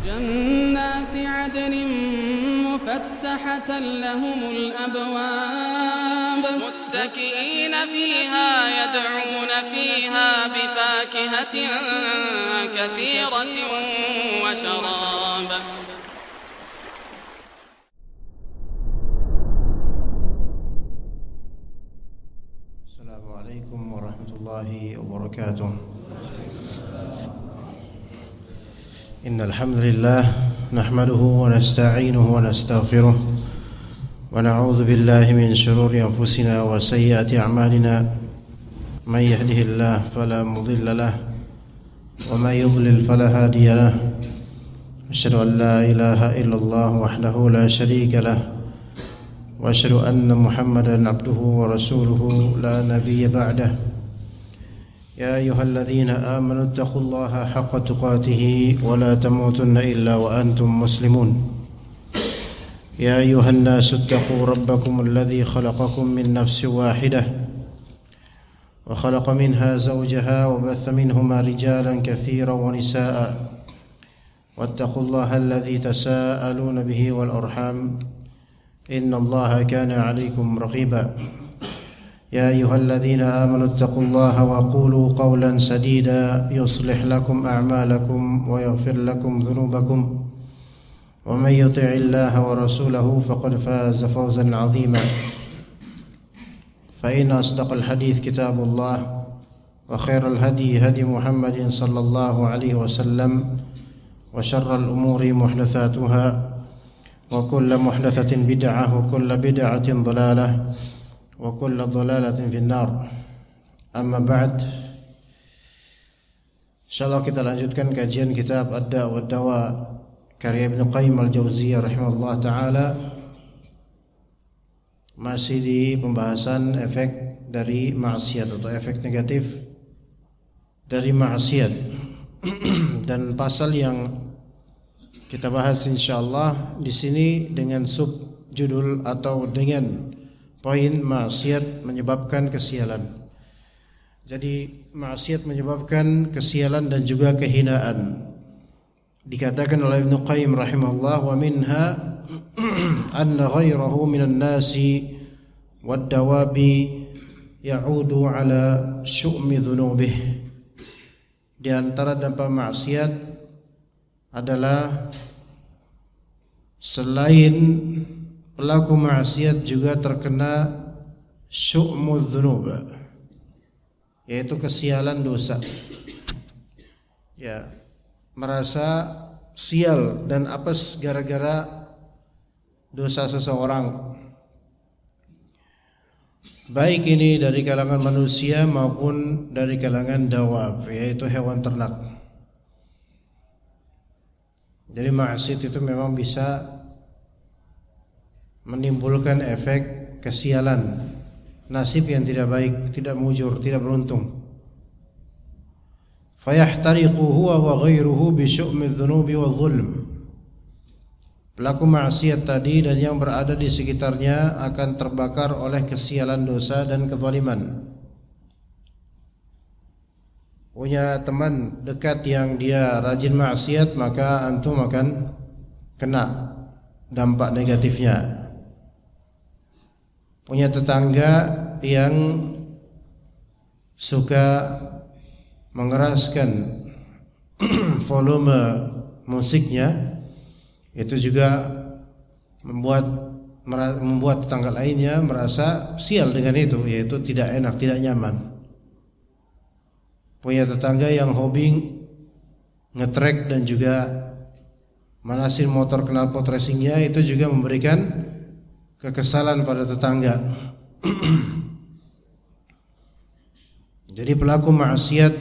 جنات عدن مفتحة لهم الأبواب متكئين فيها يدعون فيها بفاكهة كثيرة وشراب. السلام عليكم ورحمة الله وبركاته. إن الحمد لله نحمده ونستعينه ونستغفره ونعوذ بالله من شرور أنفسنا وسيئات أعمالنا من يهده الله فلا مضل له ومن يضلل فلا هادي له أشهد أن لا إله إلا الله وحده لا شريك له وأشهد أن محمدا عبده ورسوله لا نبي بعده. يا أيها الذين آمنوا اتقوا الله حق تقاته ولا تموتن إلا وأنتم مسلمون. يا أيها الناس اتقوا ربكم الذي خلقكم من نفس واحدة وخلق منها زوجها وبث منهما رجالا كثيرا ونساء واتقوا الله الذي تساءلون به والأرحام إن الله كان عليكم رقيبا. يا أيها الذين آمنوا اتقوا الله وقولوا قولا سديدا يصلح لكم أعمالكم ويغفر لكم ذنوبكم ومن يطع الله ورسوله فقد فاز فوزا عظيما. فإن أصدق الحديث كتاب الله وخير الهدي هدي محمد صلى الله عليه وسلم وشر الأمور محدثاتها وكل محدثة بدعة وكل بدعة ضلالة وكل ضلالة في النار. Amma ba'd. Insyaallah kita lanjutkan kajian kitab Ad-Da' wa Dawa karya Ibnu Qayyim Al-Jauziyah rahimahullah taala. Masih di pembahasan efek dari maksiat atau efek negatif dari maksiat. Dan pasal yang kita bahas insyaallah di sini dengan subjudul atau dengan poin maksiat menyebabkan kesialan. Jadi maksiat menyebabkan kesialan dan juga kehinaan. Dikatakan oleh Ibnu Qayyim rahimahullah, wa minha anna ghairahu minan nasi wad dawabi ya'udu ala syu'mi dhunubih. Di antara dampak maksiat adalah selain pelaku maksiat juga terkena syu'mudz dzunub, yaitu kesialan dosa. Ya, merasa sial dan apes gara-gara dosa seseorang. Baik ini dari kalangan manusia maupun dari kalangan dawab, yaitu hewan ternak. Jadi maksiat itu memang bisa menimbulkan efek kesialan, nasib yang tidak baik, tidak mujur, tidak beruntung. Fayahtariqu huwa wa ghairuhu bi syu'mi dzunubi wa dzulm. Pelaku maksiat tadi dan yang berada di sekitarnya akan terbakar oleh kesialan dosa dan kezaliman. Punya teman dekat yang dia rajin maksiat, maka antum akan kena dampak negatifnya. Punya tetangga yang suka mengeraskan volume musiknya, itu juga membuat tetangga lainnya merasa sial dengan itu, yaitu tidak enak, tidak nyaman. Punya tetangga yang hobi ngetrek dan juga manasin motor knalpot racingnya, itu juga memberikan kekesalan pada tetangga. Jadi pelaku maksiat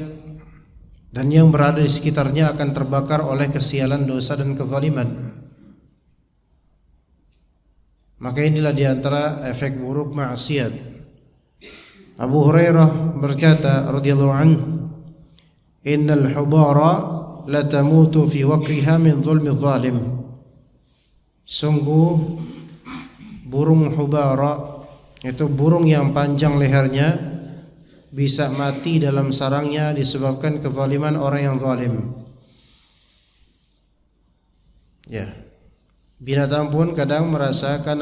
dan yang berada di sekitarnya akan terbakar oleh kesialan dosa dan kezaliman. Maka inilah diantara efek buruk maksiat. Abu Hurairah berkata radhiyallahu anhu, "Innal hubara la tamutu fi waqriha min zulmi zalim." Sungguh burung hubara, itu burung yang panjang lehernya, bisa mati dalam sarangnya disebabkan kezaliman orang yang zalim. Ya. Binatang pun kadang merasakan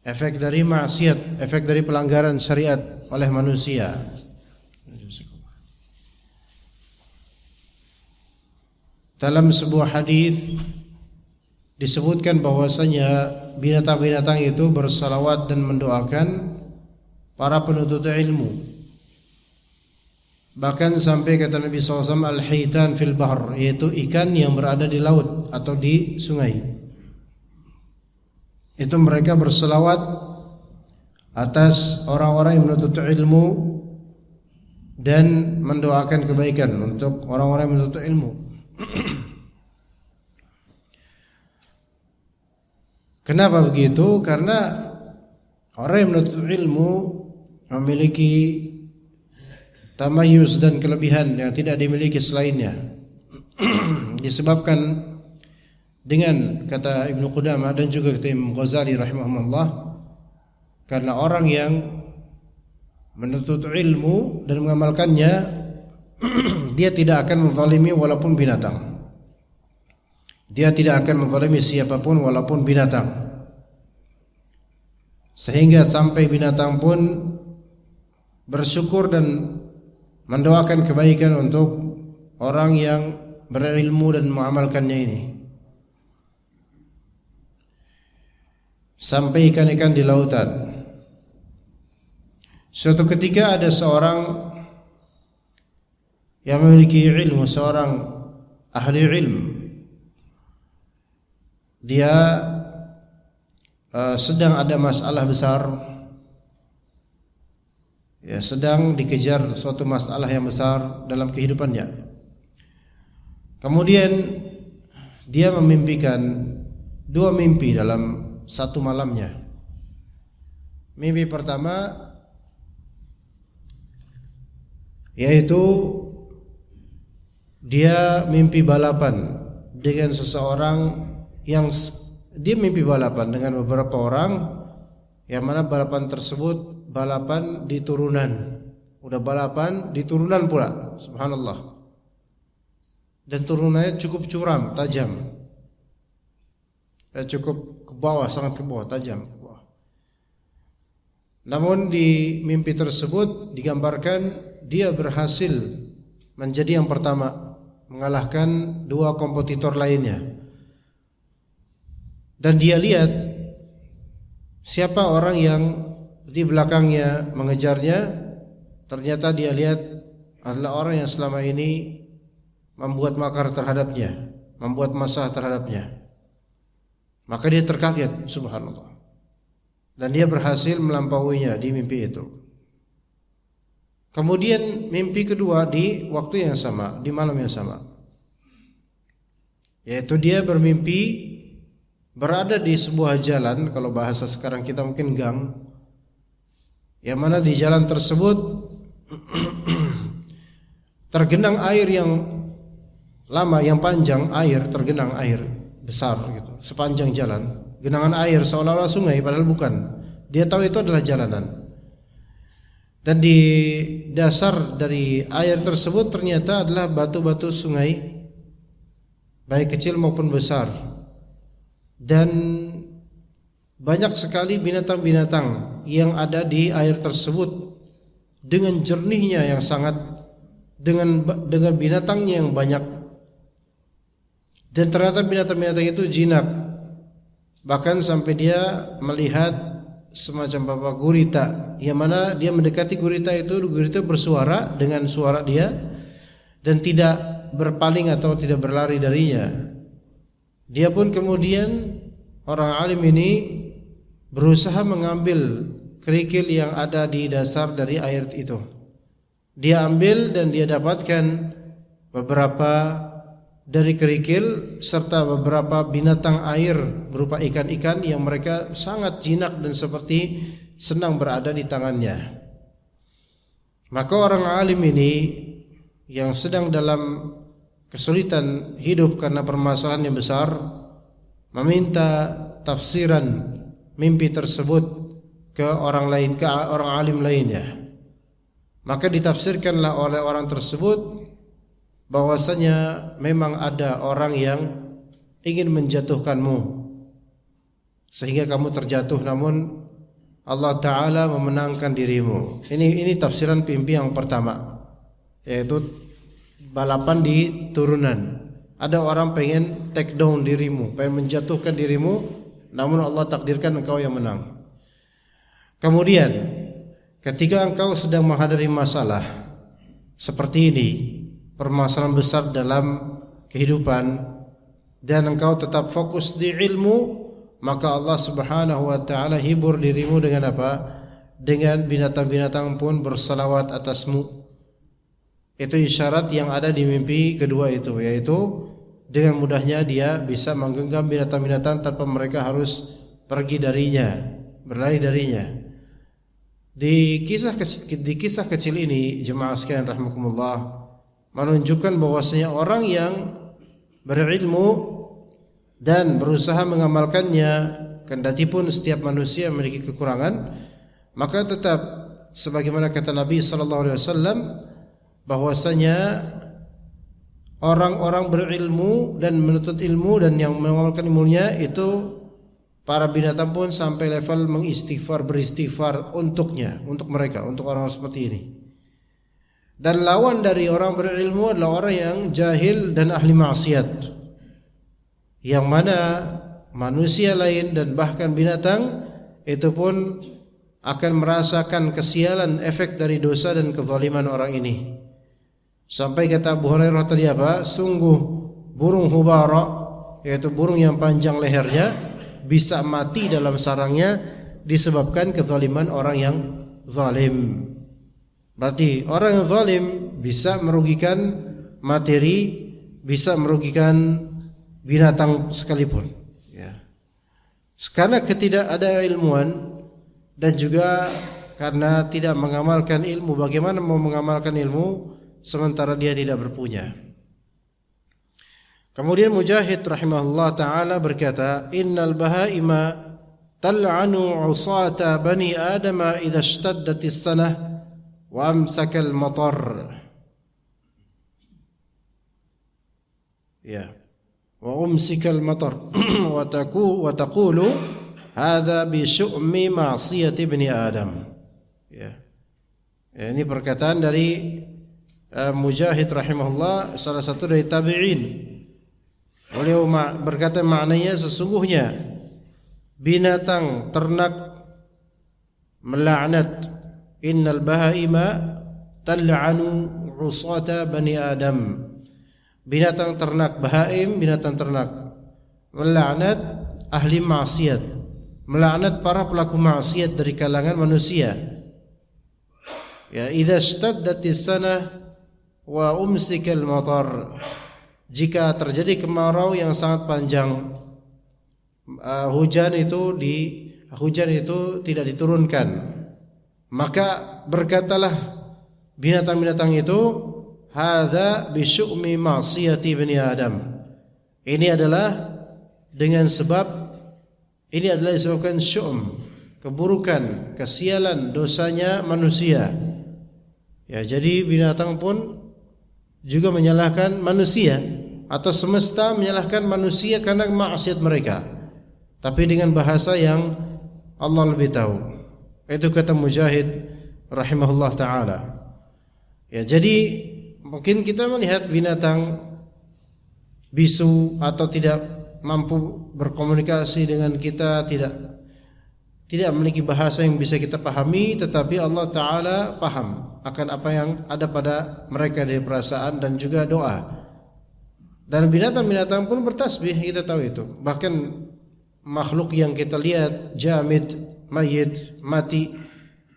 efek dari maksiat, efek dari pelanggaran syariat oleh manusia. Dalam sebuah hadis disebutkan bahwasanya binatang-binatang itu bersalawat dan mendoakan para penuntut ilmu. Bahkan sampai kata Nabi SAW, al-hitan fil bahr, yaitu ikan yang berada di laut atau di sungai. Itu mereka berselawat atas orang-orang yang menuntut ilmu dan mendoakan kebaikan untuk orang-orang yang menuntut ilmu. Kenapa begitu? Karena orang yang menuntut ilmu memiliki tamayuz dan kelebihan yang tidak dimiliki selainnya. Disebabkan dengan kata Ibnu Qudamah dan juga kata Imam Ghazali rahimahullah, karena orang yang menuntut ilmu dan mengamalkannya dia tidak akan menzalimi walaupun binatang. Dia tidak akan menzalimi siapapun walaupun binatang. Sehingga sampai binatang pun bersyukur dan mendoakan kebaikan untuk orang yang berilmu dan mengamalkannya ini. Sampai ikan-ikan di lautan. Suatu ketika ada seorang yang memiliki ilmu, seorang ahli ilmu. Dia sedang ada masalah besar, ya, sedang dikejar suatu masalah yang besar dalam kehidupannya. Kemudian dia memimpikan dua mimpi dalam satu malamnya. Mimpi pertama yaitu dia mimpi balapan dengan seseorang yang dia mimpi balapan dengan beberapa orang, yang mana balapan tersebut balapan di turunan. Udah balapan di turunan pula, subhanallah. Dan turunannya cukup curam, tajam. Cukup ke bawah, sangat ke bawah, tajam ke bawah. Namun di mimpi tersebut digambarkan dia berhasil menjadi yang pertama, mengalahkan dua kompetitor lainnya. Dan dia lihat siapa orang yang di belakangnya mengejarnya. Ternyata dia lihat adalah orang yang selama ini membuat makar terhadapnya, membuat masalah terhadapnya. Maka dia terkaget, subhanallah. Dan dia berhasil melampauinya di mimpi itu. Kemudian mimpi kedua di waktu yang sama, di malam yang sama, yaitu dia bermimpi berada di sebuah jalan, kalau bahasa sekarang kita mungkin gang, yang mana di jalan tersebut tergenang air yang lama, yang panjang, tergenang air besar gitu, sepanjang jalan, genangan air seolah-olah sungai padahal bukan. Dia tahu itu adalah jalanan. Dan di dasar dari air tersebut ternyata adalah batu-batu sungai, baik kecil maupun besar. Dan banyak sekali binatang-binatang yang ada di air tersebut dengan jernihnya yang sangat, dengan binatangnya yang banyak. Dan ternyata binatang-binatang itu jinak. Bahkan sampai dia melihat semacam gurita, yang mana dia mendekati gurita itu, gurita bersuara dengan suara dia dan tidak berpaling atau tidak berlari darinya. Dia pun kemudian, orang alim ini berusaha mengambil kerikil yang ada di dasar dari air itu. Dia ambil dan dia dapatkan beberapa dari kerikil serta beberapa binatang air berupa ikan-ikan yang mereka sangat jinak dan seperti senang berada di tangannya. Maka orang alim ini yang sedang dalam kesulitan hidup karena permasalahan yang besar meminta tafsiran mimpi tersebut ke orang lain, ke orang alim lainnya. Maka ditafsirkanlah oleh orang tersebut bahwasanya memang ada orang yang ingin menjatuhkanmu sehingga kamu terjatuh, namun Allah Ta'ala memenangkan dirimu. Ini tafsiran Pimpi yang pertama, yaitu balapan di turunan. Ada orang pengen take down dirimu, pengen menjatuhkan dirimu, namun Allah takdirkan engkau yang menang. Kemudian ketika engkau sedang menghadapi masalah seperti ini, permasalahan besar dalam kehidupan, dan engkau tetap fokus di ilmu, maka Allah Subhanahu wa ta'ala hibur dirimu dengan apa? Dengan binatang-binatang pun bersalawat atasmu. Itu isyarat yang ada di mimpi kedua itu, yaitu dengan mudahnya dia bisa menggenggam binatang-binatang tanpa mereka harus pergi darinya, berlari darinya. Di kisah kecil ini, jemaah sekalian rahimakumullah, menunjukkan bahwasanya orang yang berilmu dan berusaha mengamalkannya, kendati pun setiap manusia memiliki kekurangan, maka tetap sebagaimana kata Nabi sallallahu alaihi wasallam bahwasanya orang-orang berilmu dan menuntut ilmu dan yang mengamalkan ilmunya itu para binatang pun sampai level beristighfar untuknya, untuk mereka, untuk orang-orang seperti ini. Dan lawan dari orang berilmu adalah orang yang jahil dan ahli maksiat, yang mana manusia lain dan bahkan binatang itu pun akan merasakan kesialan efek dari dosa dan kezaliman orang ini. Sampai kata Abu Hurairah tadi apa? Sungguh burung hubara, yaitu burung yang panjang lehernya, bisa mati dalam sarangnya disebabkan kezaliman orang yang zalim. Berarti orang yang zalim bisa merugikan materi, bisa merugikan binatang sekalipun, ya. Karena ketidakada ilmuwan dan juga karena tidak mengamalkan ilmu. Bagaimana mau mengamalkan ilmu sementara dia tidak berpunya? Kemudian Mujahid rahimahullah ta'ala berkata, innal bahaima tal'anu usata bani adama idha ishtaddatis sanah wa amsakal matar. Ya, wa umsikal matar wa taqulu hadza bi syu'mi ma'siyati bani Adam. Ya. Ya, ini perkataan dari Mujahid rahimahullah, salah satu dari tabi'in. Beliau berkata maknanya sesungguhnya binatang ternak melaknat, innal bahaima tal'anu usata bani Adam. Binatang ternak, bahaim binatang ternak, melaknat ahli maksiat, melaknat para pelaku maksiat dari kalangan manusia. Ya, idza ishtaddatis sanah wa umsikal matar, jika terjadi kemarau yang sangat panjang, hujan itu tidak diturunkan, maka berkatalah binatang-binatang itu, hadza bi syu'mi ma'siyati bani Adam. Ini adalah disebabkan syu'm, keburukan, kesialan, dosanya manusia. Ya, jadi binatang pun juga menyalahkan manusia, atau semesta menyalahkan manusia karena maksiat mereka, tapi dengan bahasa yang Allah lebih tahu. Itu kata Mujahid rahimahullah ta'ala. Ya, jadi mungkin kita melihat binatang bisu atau tidak mampu berkomunikasi dengan kita, tidak memiliki bahasa yang bisa kita pahami, tetapi Allah Ta'ala paham akan apa yang ada pada mereka dari perasaan dan juga doa. Dan binatang-binatang pun bertasbih, kita tahu itu. Bahkan makhluk yang kita lihat jamid, mayit, mati,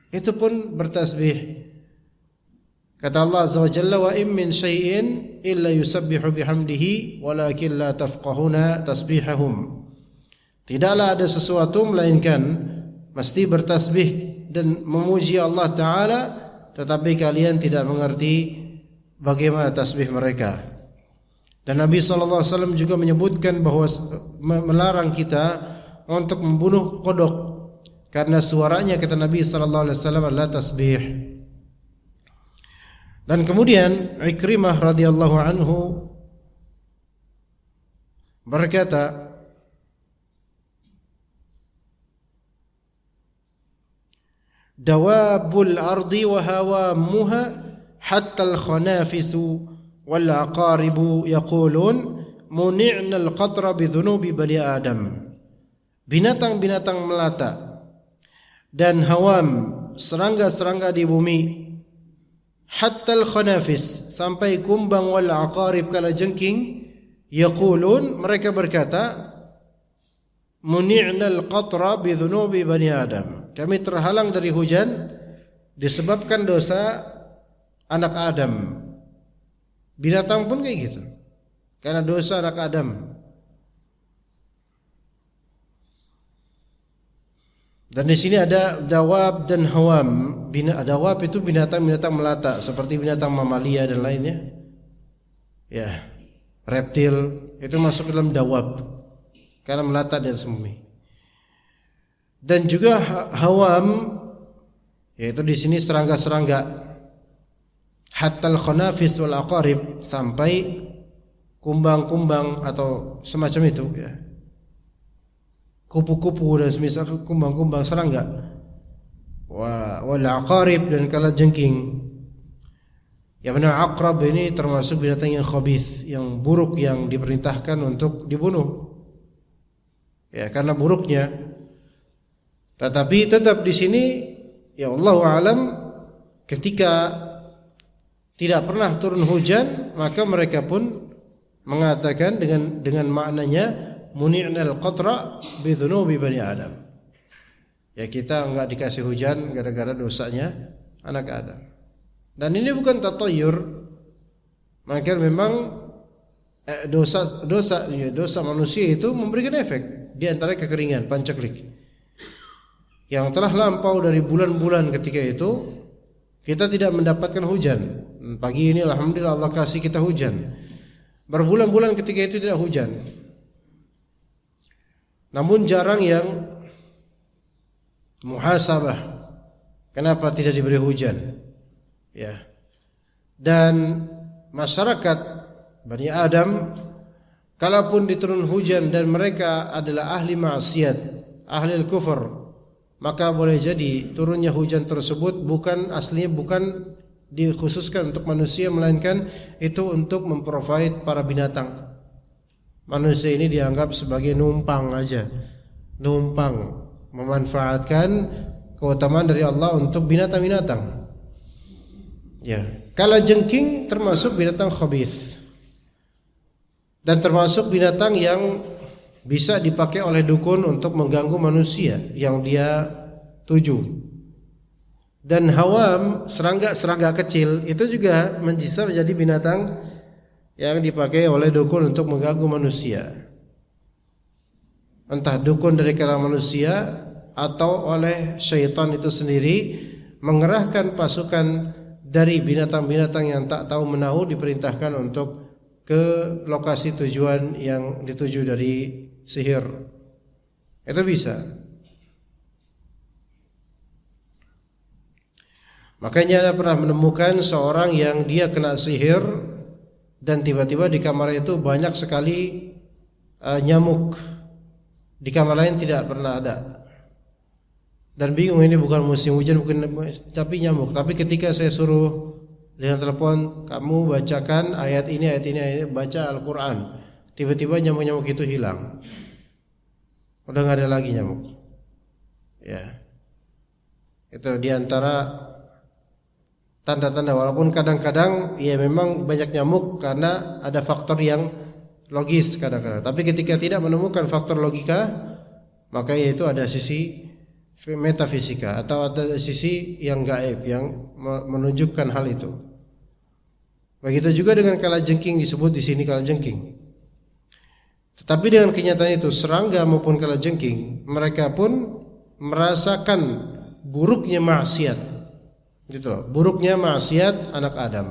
itu pun bertasbih. Kata Allah Azza wa Jalla, wa in min syai'in illa yusabbihu bihamdihi walakin la tafqahuna tasbihahum. Tidaklah ada sesuatu melainkan mesti bertasbih dan memuji Allah Ta'ala, tetapi kalian tidak mengerti bagaimana tasbih mereka. Dan Nabi SAW juga menyebutkan bahwa melarang kita untuk membunuh kodok, karena suaranya, kata Nabi SAW, adalah tasbih. Dan kemudian Ikrimah radhiyallahu anhu berkata, dawabul ardi wa hawamuha hatta al-khanafisu wal aqaribu yaqulun muni'na al-qatra bi dhunubi bani Adam. Binatang-binatang melata dan hawam, serangga-serangga di bumi, hatta al-khanafis, sampai kumbang wal aqarib, kalajengking, yaqulun, mereka berkata, muni'na al-qatra bi dhunubi bani Adam. Kami terhalang dari hujan disebabkan dosa anak Adam. Binatang pun kayak gitu, karena dosa anak Adam. Dan di sini ada dawab dan hawam. Dawab itu binatang-binatang melata seperti binatang mamalia dan lainnya. Ya, reptil itu masuk dalam dawab karena melata dan sembunyi. Dan juga hawam, yaitu di sini serangga-serangga, hatta al-khanafis wal aqarib, sampai kumbang-kumbang atau semacam itu, ya, kupu-kupu dan semisal kumbang-kumbang serangga, wal aqarib, dan kalajengking. Yang benar aqrab ini termasuk binatang yang khabith, yang buruk, yang diperintahkan untuk dibunuh, ya, karena buruknya. Tetapi tetap di sini, ya Allah alam, ketika tidak pernah turun hujan, maka mereka pun mengatakan dengan maknanya muni'nal qatra bi dhunubi bani Adam. Ya, kita enggak dikasih hujan gara-gara dosanya anak Adam. Dan ini bukan tatayyur, maka memang dosa manusia itu memberikan efek, di antara kekeringan, pancaklik, yang telah lampau dari bulan-bulan. Ketika itu kita tidak mendapatkan hujan. Pagi ini alhamdulillah Allah kasih kita hujan. Berbulan-bulan ketika itu tidak hujan. Namun jarang yang muhasabah, kenapa tidak diberi hujan, ya. Dan masyarakat Bani Adam, kalaupun diturun hujan dan mereka adalah ahli maksiat, ahli al-kufur, maka boleh jadi turunnya hujan tersebut aslinya bukan dikhususkan untuk manusia, melainkan itu untuk memprovide para binatang. Manusia ini dianggap sebagai numpang aja, numpang memanfaatkan keutamaan dari Allah untuk binatang-binatang. Ya, kalajengking termasuk binatang khabith, dan termasuk binatang yang bisa dipakai oleh dukun untuk mengganggu manusia yang dia tuju. Dan hawam, serangga kecil, itu juga bisa menjadi binatang yang dipakai oleh dukun untuk mengganggu manusia. Entah dukun dari kalangan manusia atau oleh syaitan itu sendiri mengerahkan pasukan dari binatang-binatang yang tak tahu menahu, diperintahkan untuk ke lokasi tujuan yang dituju dari sihir. Itu bisa. Makanya Anda pernah menemukan seorang yang dia kena sihir dan tiba-tiba di kamar itu banyak sekali nyamuk. Di kamar lain tidak pernah ada. Dan bingung, ini bukan musim hujan, tapi nyamuk. Tapi ketika saya suruh dengan telepon, kamu bacakan ayat ini, baca Al-Quran, tiba-tiba nyamuk-nyamuk itu hilang. Udah gak ada lagi nyamuk. Ya, itu diantara tanda-tanda. Walaupun kadang-kadang ya memang banyak nyamuk karena ada faktor yang logis kadang-kadang. Tapi ketika tidak menemukan faktor logika, maka itu ada sisi metafisika atau ada sisi yang gaib yang menunjukkan hal itu. Begitu juga dengan kalajengking, disebut di sini kalajengking. Tetapi dengan kenyataan itu, serangga maupun kalajengking, mereka pun merasakan buruknya maksiat, gitu loh, buruknya maksiat anak Adam.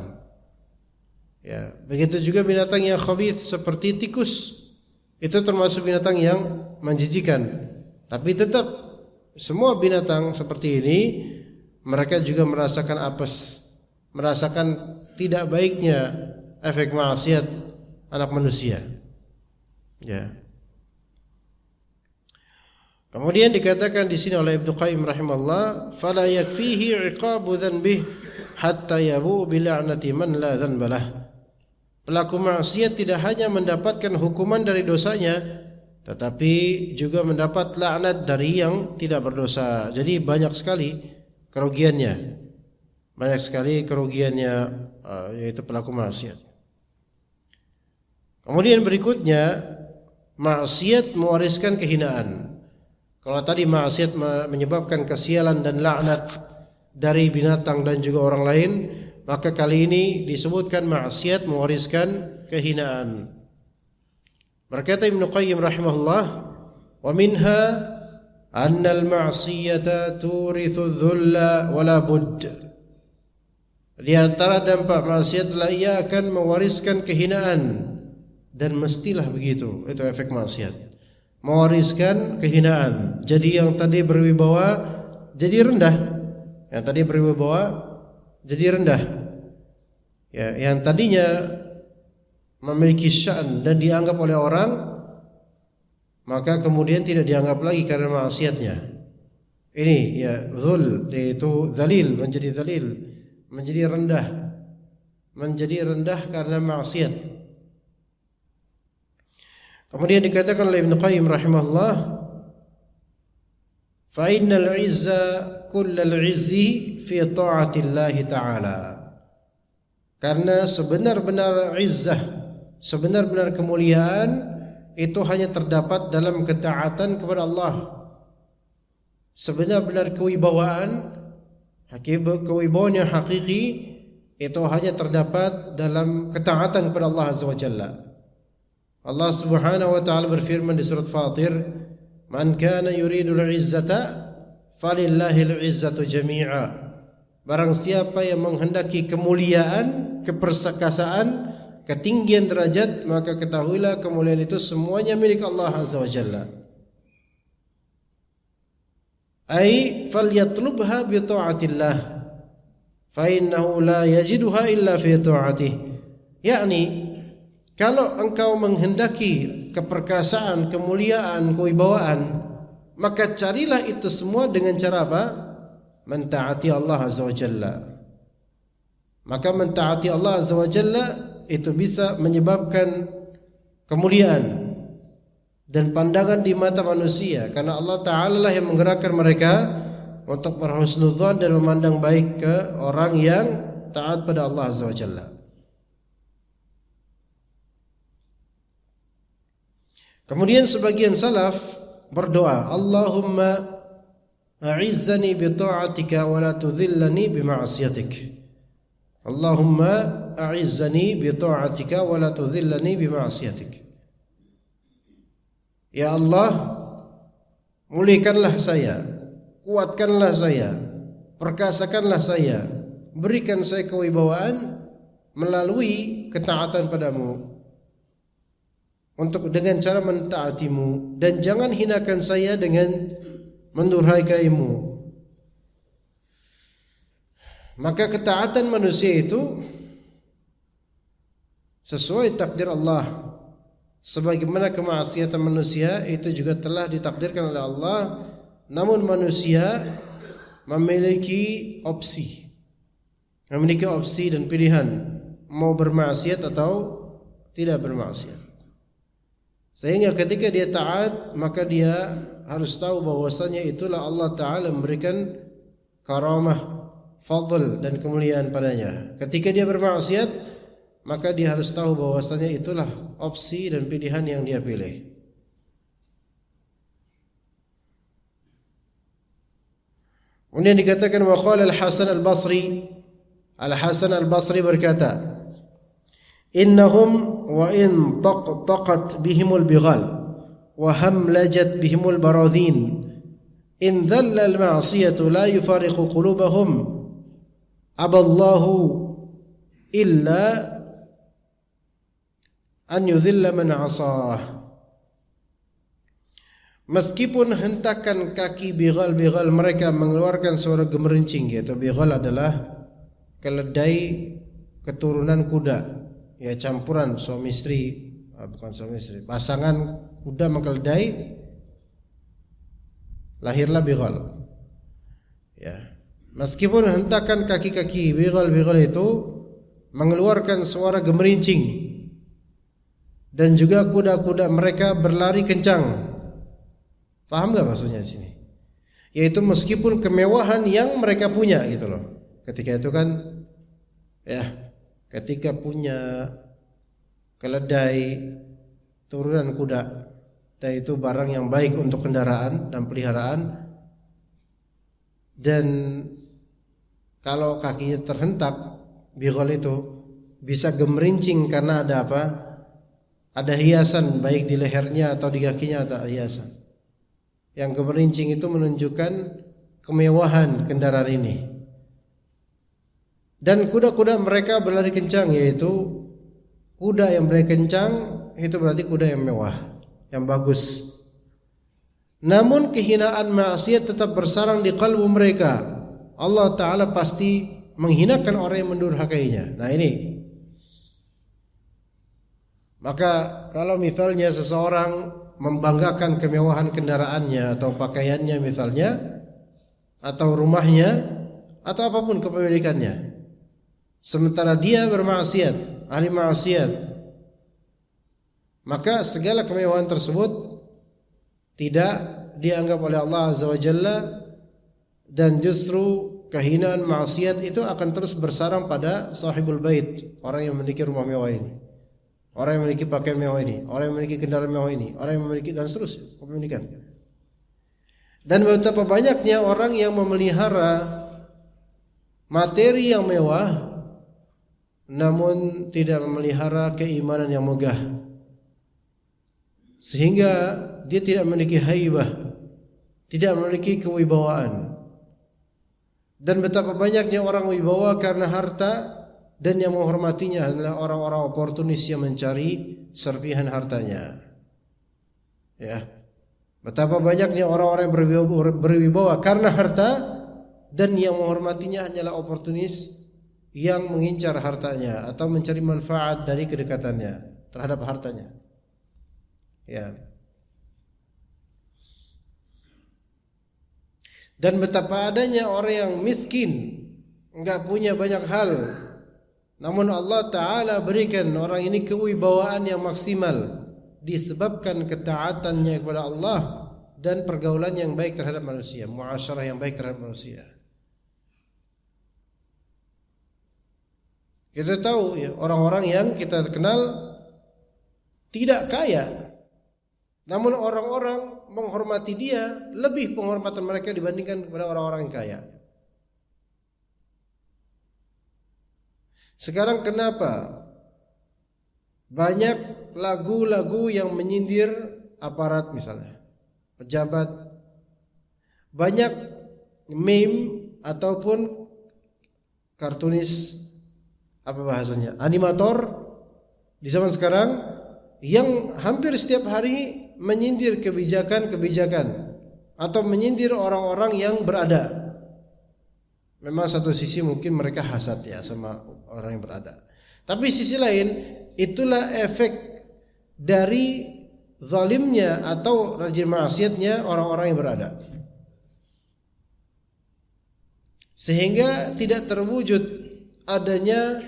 Ya, begitu juga binatang yang khabith seperti tikus, itu termasuk binatang yang menjijikan. Tapi tetap semua binatang seperti ini, mereka juga merasakan apes, merasakan tidak baiknya efek maksiat anak manusia. Ya. Kemudian dikatakan di sini oleh Ibnu Qayyim rahimahullah, fala yakfihi iqabu dzanbih hatta yabu bi la'nati man la dzanbalah. Pelaku maksiat tidak hanya mendapatkan hukuman dari dosanya, tetapi juga mendapat laknat dari yang tidak berdosa. Jadi banyak sekali kerugiannya. Banyak sekali kerugiannya, yaitu pelaku maksiat. Kemudian berikutnya, maksiat mewariskan kehinaan. Kalau tadi maksiat menyebabkan kesialan dan laknat dari binatang dan juga orang lain, maka kali ini disebutkan maksiat mewariskan kehinaan. Berkata Ibnu Qayyim rahimahullah, wa minha anna al-ma'siyata turithu dhulla wala budd. Di antara dampak maksiat adalah ia akan mewariskan kehinaan, dan mestilah begitu. Itu efek maksiat, mewariskan kehinaan. Jadi yang tadi berwibawa jadi rendah, yang tadi berwibawa jadi rendah. Ya, yang tadinya memiliki sya'an dan dianggap oleh orang, maka kemudian tidak dianggap lagi karena maksiatnya. Ini ya dzul, yaitu dzalil, menjadi dzalil, menjadi rendah karena maksiat. Kemudian dikatakan oleh Ibnu Qayyim rahimahullah, fa innal 'izza kullal 'izzi fi ta'atillah ta'ala. Karena sebenar-benar izzah, sebenar-benar kemuliaan itu hanya terdapat dalam ketaatan kepada Allah. Sebenar-benar kewibawaan yang hakiki itu hanya terdapat dalam ketaatan kepada Allah Azza wa Jalla. Allah Subhanahu wa taala berfirman di surat Fatir, "Man kana yuridul 'izzata falillahil 'izzatu jami'a." Barang siapa yang menghendaki kemuliaan, keperkasaan, ketinggian derajat, maka ketahuilah kemuliaan itu semuanya milik Allah Azza wa Jalla. Ai falyatlubha bi ta'atillah fa innahu la yajiduha illa fi ta'atih. Yakni, kalau engkau menghendaki keperkasaan, kemuliaan, kewibawaan, maka carilah itu semua dengan cara apa? Mentaati Allah Azza wa Jalla. Maka mentaati Allah Azza wa Jalla itu bisa menyebabkan kemuliaan dan pandangan di mata manusia, karena Allah Ta'ala lah yang menggerakkan mereka untuk berhusnudzon dan memandang baik ke orang yang taat pada Allah Azza wa Jalla. Kemudian sebagian salaf berdoa, Allahumma a'izzani bi ta'atika wa la tudhillani bi ma'asiyatik. Allahumma a'izzani bi ta'atika wa la tudhillani bi ma'asiyatik. Ya Allah, muliakanlah saya, kuatkanlah saya, perkasakanlah saya, berikan saya kewibawaan melalui ketaatan padamu, untuk dengan cara mentaatimu, dan jangan hinakan saya dengan mendurhakaimu. Maka ketaatan manusia itu sesuai takdir Allah, sebagaimana kemaksiatan manusia itu juga telah ditakdirkan oleh Allah. Namun manusia memiliki opsi dan pilihan, mau bermaksiat atau tidak bermaksiat. Sehingga ketika dia taat, maka dia harus tahu bahwasanya itulah Allah Ta'ala memberikan karamah, fadl dan kemuliaan padanya. Ketika dia bermaksiat, maka dia harus tahu bahwasanya itulah opsi dan pilihan yang dia pilih. Kemudian dikatakan wa qala Al-Hasan Al-Basri berkata, innahum wa in taqtaqat bihimul bighal wa hamlajat bihimul baradhin in dhalla al-ma'siyatu la yufariqu qulubahum aballahu illa an yudhilla man 'asah. Meskipun hentakan kaki bighal mereka mengeluarkan suara gemerincing, yaitu bighal adalah keledai keturunan kuda, ya campuran suami istri, bukan suami istri, pasangan kuda mengkeledai, lahirlah bighal. Ya. Meskipun hentakan kaki-kaki bighal itu mengeluarkan suara gemerincing dan juga kuda-kuda mereka berlari kencang. Paham gak maksudnya di sini? Yaitu meskipun kemewahan yang mereka punya gitu loh. Ketika itu kan ya, ketika punya keledai turunan kuda, dan itu barang yang baik untuk kendaraan dan peliharaan. Dan kalau kakinya terhentak, bighal itu bisa gemerincing karena ada apa? Ada hiasan baik di lehernya atau di kakinya ada hiasan. Yang gemerincing itu menunjukkan kemewahan kendaraan ini. Dan kuda-kuda mereka berlari kencang, yaitu kuda yang berlari kencang itu berarti kuda yang mewah, yang bagus. Namun kehinaan maksiat tetap bersarang di kalbu mereka. Allah Ta'ala pasti menghinakan orang yang mendurhakainya. Nah ini, maka kalau misalnya seseorang membanggakan kemewahan kendaraannya atau pakaiannya misalnya, atau rumahnya, atau apapun kepemilikannya, sementara dia bermaksiat, ahli maksiat, maka segala kemewahan tersebut tidak dianggap oleh Allah Azza wa Jalla, dan justru kehinaan maksiat itu akan terus bersarang pada sahibul bait, orang yang memiliki rumah mewah ini, orang yang memiliki pakaian mewah ini, orang yang memiliki kendaraan mewah ini, orang yang memiliki, dan seterusnya kepemilikan. Dan betapa banyaknya orang yang memelihara materi yang mewah namun tidak memelihara keimanan yang megah, sehingga dia tidak memiliki haibah, tidak memiliki kewibawaan. Dan betapa banyaknya orang wibawa karena harta, dan yang menghormatinya adalah orang-orang oportunis yang mencari serpihan hartanya. Ya. Betapa banyaknya orang-orang yang berwibawa karena harta, dan yang menghormatinya hanyalah oportunis yang mengincar hartanya atau mencari manfaat dari kedekatannya terhadap hartanya. Ya. Dan betapa adanya orang yang miskin, enggak punya banyak hal, namun Allah Ta'ala berikan orang ini kewibawaan yang maksimal disebabkan ketaatannya kepada Allah dan pergaulan yang baik terhadap manusia, muasyarah yang baik terhadap manusia. Kita tahu ya, orang-orang yang kita kenal tidak kaya, namun orang-orang menghormati dia, lebih penghormatan mereka dibandingkan kepada orang-orang yang kaya. Sekarang kenapa banyak lagu-lagu yang menyindir aparat misalnya, pejabat, banyak meme ataupun kartunis, apa bahasanya, animator di zaman sekarang yang hampir setiap hari menyindir kebijakan-kebijakan atau menyindir orang-orang yang berada. Memang satu sisi mungkin mereka hasad ya sama orang yang berada, tapi sisi lain itulah efek dari zalimnya atau rajin maksiatnya orang-orang yang berada, sehingga tidak terwujud adanya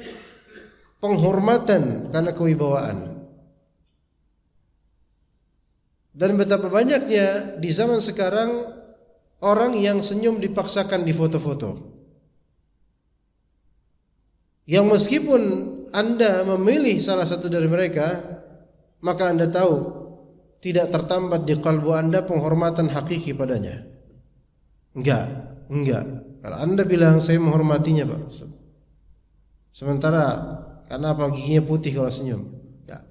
penghormatan karena kewibawaan. Dan betapa banyaknya di zaman sekarang orang yang senyum dipaksakan di foto-foto, yang meskipun Anda memilih salah satu dari mereka, maka Anda tahu tidak tertambat di kalbu Anda penghormatan hakiki padanya. Enggak. Kalau Anda bilang saya menghormatinya Pak, sementara karena apa giginya putih kalau senyum, enggak,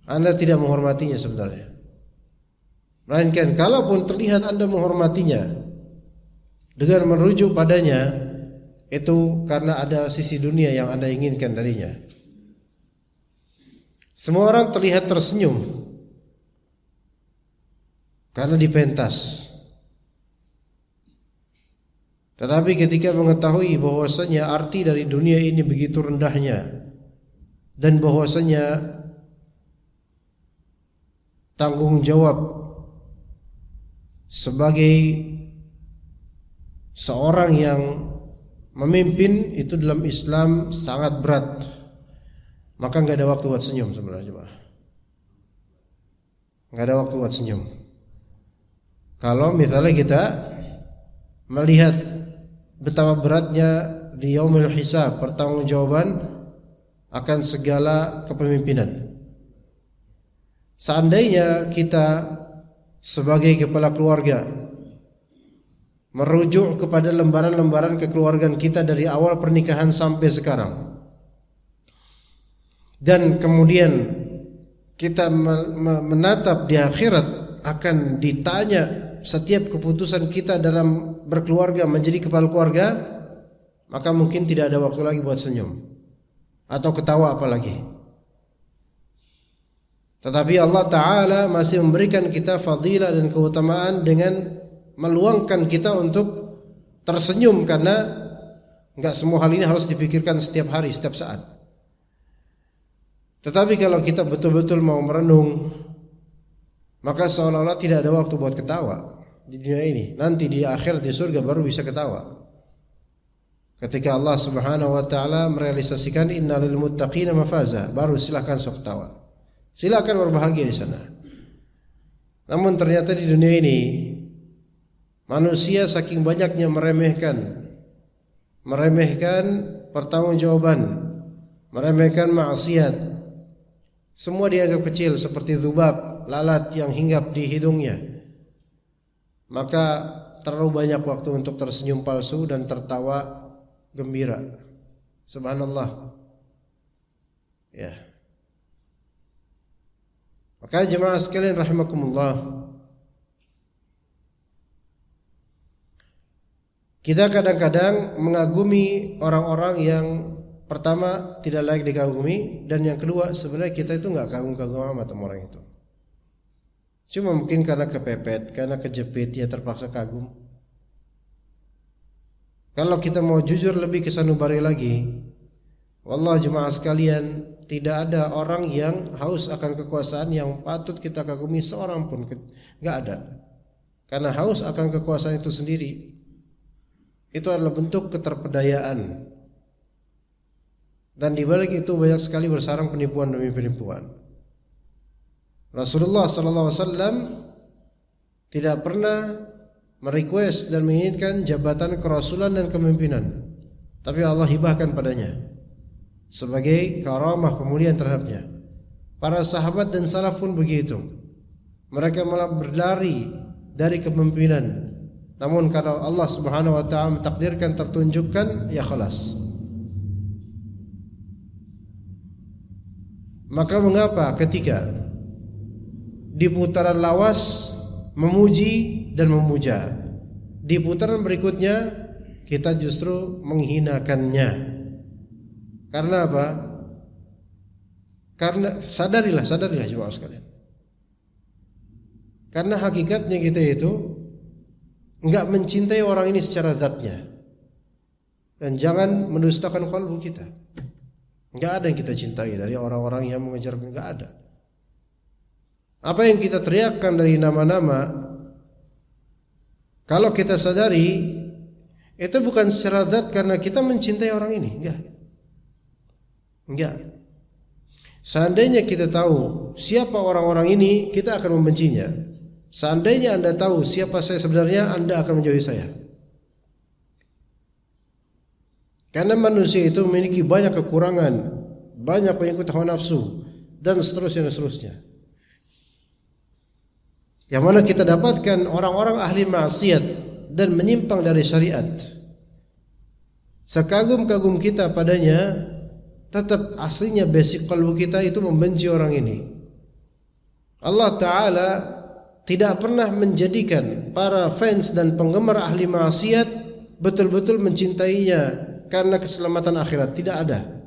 Anda tidak menghormatinya sebenarnya. Melainkan kalaupun terlihat Anda menghormatinya dengan merujuk padanya, itu karena ada sisi dunia yang Anda inginkan darinya. Semua orang terlihat tersenyum karena dipentas. Tetapi ketika mengetahui bahwasanya arti dari dunia ini begitu rendahnya dan bahwasanya tanggung jawab sebagai seorang yang memimpin itu dalam Islam sangat berat, maka nggak ada waktu buat senyum sebenarnya, nggak ada waktu buat senyum. Kalau misalnya kita melihat betapa beratnya di yaumul hisab, pertanggungjawaban akan segala kepemimpinan. Seandainya kita sebagai kepala keluarga merujuk kepada lembaran-lembaran kekeluargaan kita dari awal pernikahan sampai sekarang, dan kemudian kita menatap di akhirat akan ditanya setiap keputusan kita dalam berkeluarga menjadi kepala keluarga, maka mungkin tidak ada waktu lagi buat senyum atau ketawa apalagi. Tetapi Allah Ta'ala masih memberikan kita fadilah dan keutamaan dengan meluangkan kita untuk tersenyum, karena enggak semua hal ini harus dipikirkan setiap hari, setiap saat. Tetapi kalau kita betul-betul mau merenung, maka seolah-olah tidak ada waktu buat ketawa di dunia ini. Nanti di akhirat di surga baru bisa ketawa. Ketika Allah Subhanahu wa taala merealisasikan innal lil muttaqina mafaza, baru silakan sok ketawa. Silakan berbahagia di sana. Namun ternyata di dunia ini manusia saking banyaknya meremehkan pertanggungjawaban, meremehkan maksiat. Semua dianggap kecil seperti dzubab, lalat yang hinggap di hidungnya. Maka terlalu banyak waktu untuk tersenyum palsu dan tertawa gembira. Subhanallah. Ya. Maka jemaah sekalian rahimakumullah, kita kadang-kadang mengagumi orang-orang yang pertama tidak layak dikagumi, dan yang kedua sebenarnya kita itu enggak kagum-kagum amat sama orang itu. Cuma mungkin karena kepepet, karena kejepit ya terpaksa kagum. Kalau kita mau jujur lebih kesanubari lagi, wallah jemaah sekalian, tidak ada orang yang haus akan kekuasaan yang patut kita kagumi seorang pun, enggak ada. Karena haus akan kekuasaan itu sendiri itu adalah bentuk keterpedayaan, dan di balik itu banyak sekali bersarang penipuan demi penipuan. Rasulullah sallallahu alaihi wasallam tidak pernah merequest dan menginginkan jabatan kerasulan dan kepemimpinan, tapi Allah hibahkan padanya sebagai karamah pemulihan terhadapnya. Para sahabat dan salaf pun begitu. Mereka malah berlari dari kepemimpinan, namun kalau Allah Subhanahu wa taala mentakdirkan tertunjukkan, ya khalas. Maka mengapa ketika di putaran lawas memuji dan memuja, di putaran berikutnya kita justru menghinakannya? Karena apa? Karena sadarilah jemaah sekalian. Karena hakikatnya kita itu enggak mencintai orang ini secara zatnya, dan jangan mendustakan kalbu kita. Enggak ada yang kita cintai dari orang-orang yang mengejar, enggak ada. Apa yang kita teriakkan dari nama-nama, kalau kita sadari itu bukan secara zat karena kita mencintai orang ini, enggak. Seandainya kita tahu siapa orang-orang ini, kita akan membencinya. Seandainya Anda tahu siapa saya sebenarnya, Anda akan menjauhi saya. Karena manusia itu memiliki banyak kekurangan, banyak pengikut hawa nafsu, dan seterusnya. Yang mana kita dapatkan orang-orang ahli maksiat dan menyimpang dari syariat. Sekagum-kagum kita padanya, tetap aslinya basic kalbu kita itu membenci orang ini. Allah Ta'ala tidak pernah menjadikan para fans dan penggemar ahli maksiat betul-betul mencintainya karena keselamatan akhirat. Tidak ada.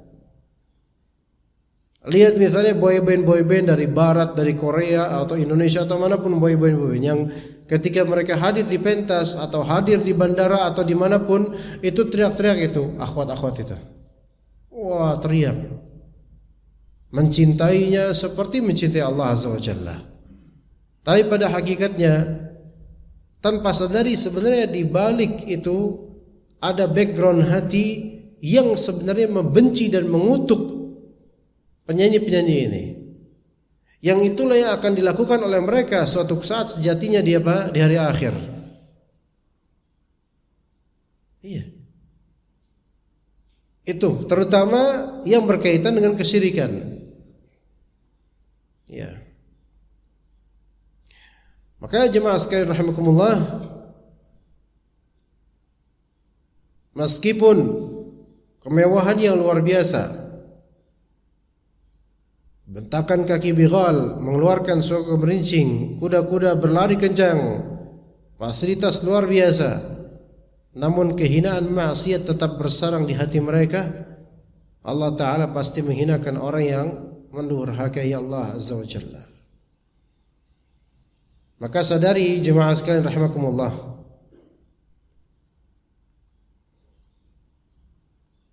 Lihat misalnya boyband dari barat, dari Korea atau Indonesia atau manapun boyband yang ketika mereka hadir di pentas atau hadir di bandara atau dimanapun, itu teriak-teriak itu akhwat-akhwat itu. Wah, teriak, mencintainya seperti mencintai Allah Azza wa Jalla. Tapi pada hakikatnya tanpa sadari sebenarnya di balik itu ada background hati yang sebenarnya membenci dan mengutuk penyanyi-penyanyi ini. Yang itulah yang akan dilakukan oleh mereka suatu saat sejatinya di hari akhir. Iya. Itu terutama yang berkaitan dengan kesyirikan. Ya. Maka jemaah sekalian rahimakumullah, meskipun kemewahan yang luar biasa, bentakan kaki bighal mengeluarkan suara gemerincing, kuda-kuda berlari kencang, fasilitas luar biasa, namun kehinaan maksiat tetap bersarang di hati mereka, Allah Ta'ala pasti menghinakan orang yang mendurhakai Allah Azza wa Jalla. Maka sadari jemaah sekalian rahimakumullah,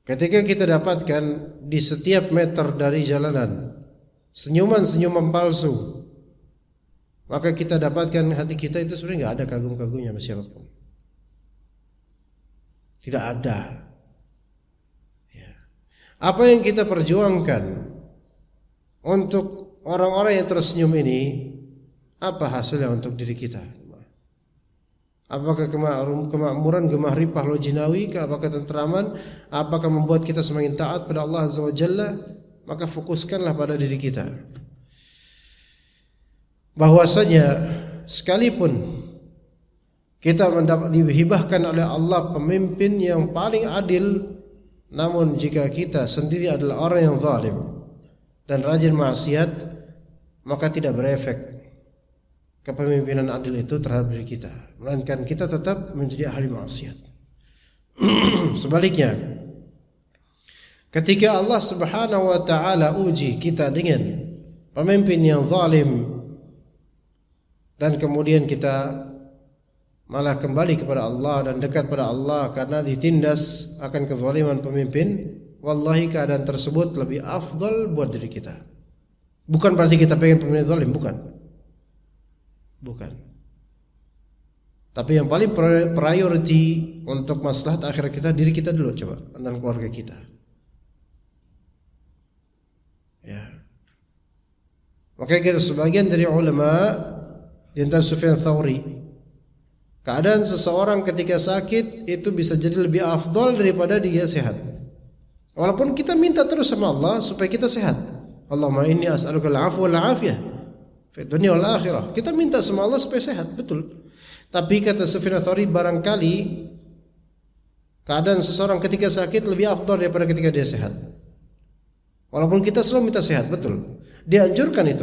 ketika kita dapatkan di setiap meter dari jalanan senyuman-senyuman palsu, maka kita dapatkan hati kita itu sebenarnya nggak ada kagum-kagumnya sama siapapun. Tidak ada. Ya. Apa yang kita perjuangkan untuk orang-orang yang tersenyum ini, apa hasilnya untuk diri kita? Apakah kemakmuran, gemah ripah lojinawi, apakah tentraman, apakah membuat kita semakin taat pada Allah Azza wa Jalla? Maka fokuskanlah pada diri kita, bahwasanya sekalipun kita dihibahkan oleh Allah pemimpin yang paling adil, namun jika kita sendiri adalah orang yang zalim dan rajin maksiat, maka tidak berefek kepemimpinan adil itu terhadap diri kita, melainkan kita tetap menjadi ahli maksiat. Sebaliknya, ketika Allah Subhanahu wa Ta'ala uji kita dengan pemimpin yang zalim dan kemudian kita malah kembali kepada Allah dan dekat pada Allah karena ditindas akan kezaliman pemimpin, wallahi keadaan tersebut lebih afdal buat diri kita. Bukan berarti kita pengen pemimpin zalim, bukan. Tapi yang paling priority untuk maslahat akhirat kita, diri kita dulu coba, dan keluarga kita. Ya. Makanya kita sebagian dari ulama di antara Sufyan Tsauri, keadaan seseorang ketika sakit itu bisa jadi lebih afdal daripada dia sehat. Walaupun kita minta terus sama Allah supaya kita sehat. Allahumma inni as'aluka al-'afwa wal 'afiyah fi dunya wal akhirah. Kita minta sama Allah supaya sehat, betul. Tapi kata Sufyan Tsauri, barangkali keadaan seseorang ketika sakit lebih afdal daripada ketika dia sehat. Walaupun kita selalu minta sehat, betul. Dianjurkan itu.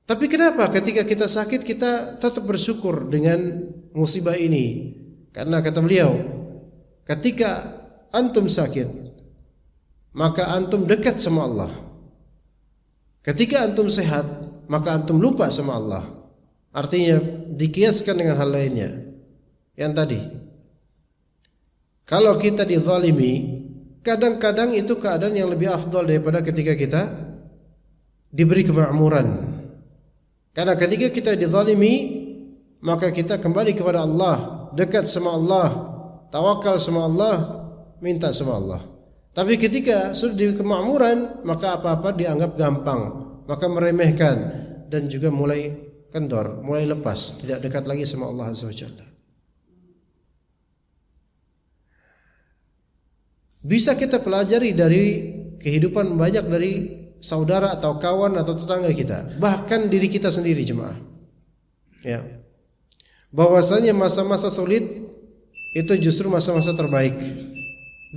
Tapi kenapa ketika kita sakit kita tetap bersyukur dengan musibah ini? Karena kata beliau, ketika antum sakit, maka antum dekat sama Allah. Ketika antum sehat, maka antum lupa sama Allah. Artinya dikiaskan dengan hal lainnya. Yang tadi, kalau kita dizalimi, kadang-kadang itu keadaan yang lebih afdal daripada ketika kita diberi kemakmuran. Karena ketika kita dizalimi, maka kita kembali kepada Allah, dekat sama Allah, tawakal sama Allah, minta sama Allah. Tapi ketika sudah di kemakmuran, maka apa-apa dianggap gampang, maka meremehkan dan juga mulai kendor, mulai lepas, tidak dekat lagi sama Allah Azza wa Jalla. Bisa kita pelajari dari kehidupan banyak dari saudara atau kawan atau tetangga kita, bahkan diri kita sendiri jemaah. Ya. Bahwasanya masa-masa sulit itu justru masa-masa terbaik,